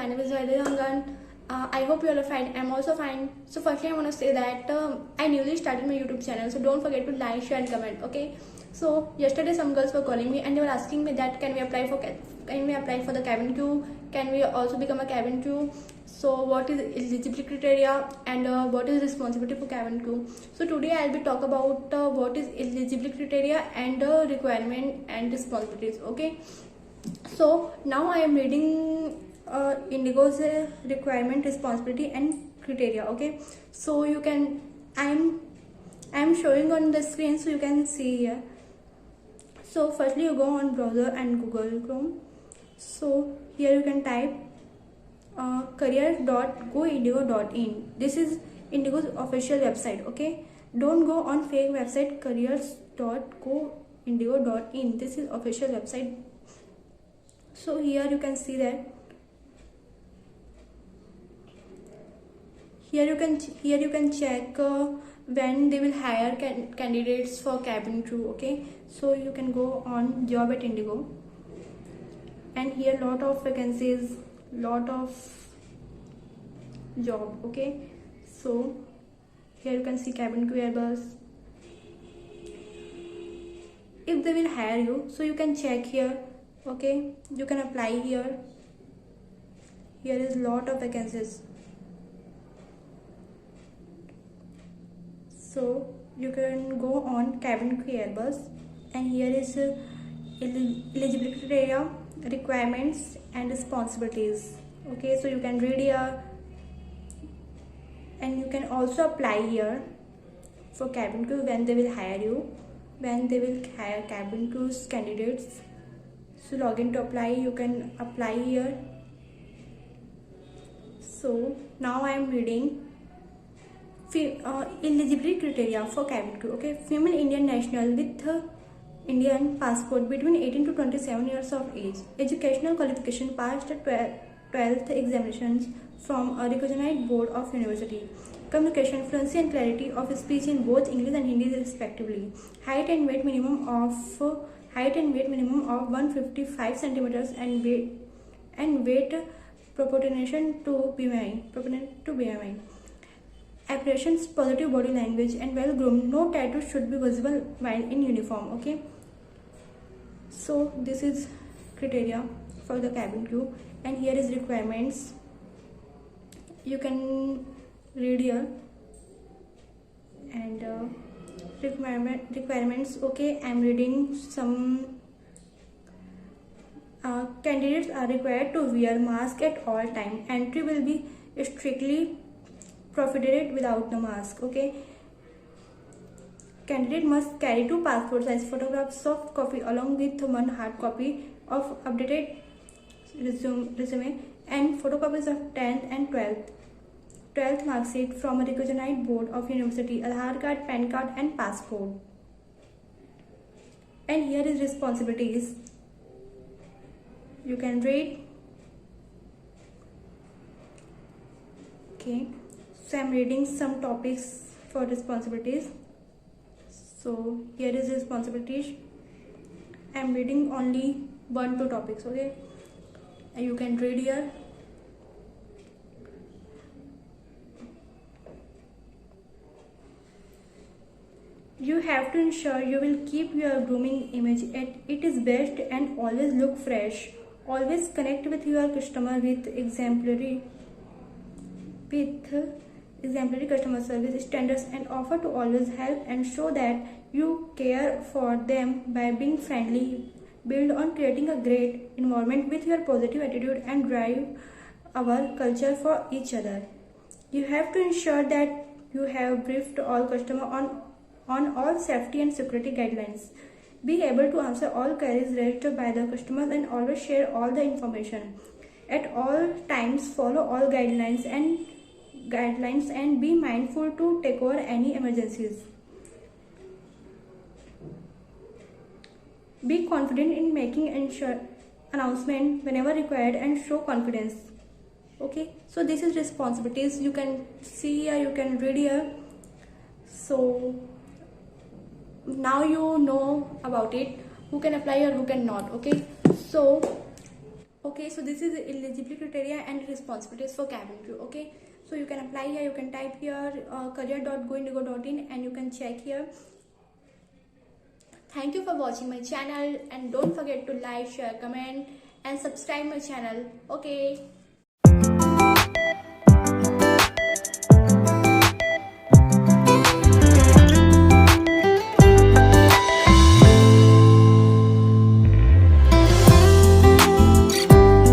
my name is Vaidehangan. I hope you all are fine. I'm also fine. So firstly, I want to say that I newly started my YouTube channel, so don't forget to like, share, and comment. Okay. So yesterday, some girls were calling me and they were asking me that can we apply for the cabin crew? Can we also become a cabin crew? So what is eligibility criteria and what is responsibility for cabin crew? So today I'll be talk about what is eligibility criteria and requirement and responsibilities. Okay. So now I am reading Indigo's requirement, responsibility, and criteria. Okay, so you can I'm showing on the screen so you can see here. So firstly, you go on browser and Google Chrome. So here you can type career.goindigo.in. This is Indigo's official website. Okay, don't go on fake website careers.goindigo.in. This is official website. So here you can see that here you can check when they will hire candidates for cabin crew. Okay, so you can go on job at Indigo, and here lot of vacancies, lot of job. Okay, so here you can see cabin crew Airbus. If they will hire you, so you can check here. Okay, you can apply here. Here is lot of vacancies, so you can go on cabin crew Airbus, and here is eligibility criteria, requirements, and responsibilities. Okay, so you can read here, and you can also apply here for cabin crew when they will hire you, when they will hire cabin crews candidates. So login to apply, you can apply here. So now I am reading eligibility criteria for cabin crew. Okay, female Indian national with Indian passport between 18 to 27 years of age. Educational qualification passed 12th examinations from a recognized board of university. Communication fluency and clarity of speech in both English and Hindi respectively. Height and weight minimum of 155 centimeters and weight proportion to BMI. Appearance, positive body language, and well groomed. No tattoos should be visible while in uniform. Okay, so this is criteria for the cabin crew, and here is requirements. You can read here, and requirements. Okay, I'm reading some. Candidates are required to wear mask at all time. Entry will be strictly prohibited without the mask. Okay, candidate must carry 2 passport size photographs, soft copy along with 1 hard copy of updated resume and photocopies of 10th and 12th mark sheet from a recognized board of university, Aadhaar card, PAN card, and passport. And here is responsibilities. You can read. Okay, so I'm reading some topics for responsibilities. So here is responsibilities. I'm reading only 1-2 topics. Okay, and you can read here. You have to ensure you will keep your grooming image at its best and always look fresh. Always connect with your customer with exemplary customer service standards and offer to always help and show that you care for them by being friendly. Build on creating a great environment with your positive attitude and drive our culture for each other. You have to ensure that you have briefed all customers on all safety and security guidelines. Be able to answer all queries raised by the customers and always share all the information. At all times, follow all guidelines and be mindful to take over any emergencies. Be confident in making announcement whenever required and show confidence. Okay, so this is responsibilities. You can see here, you can read here. So now you know about it, who can apply or who cannot. Okay, so Okay, so this is the eligibility criteria and responsibilities for cabin crew. Okay, so you can apply here, you can type here career.goindigo.in and you can check here. Thank you for watching my channel and don't forget to like, share, comment and subscribe my channel. Okay.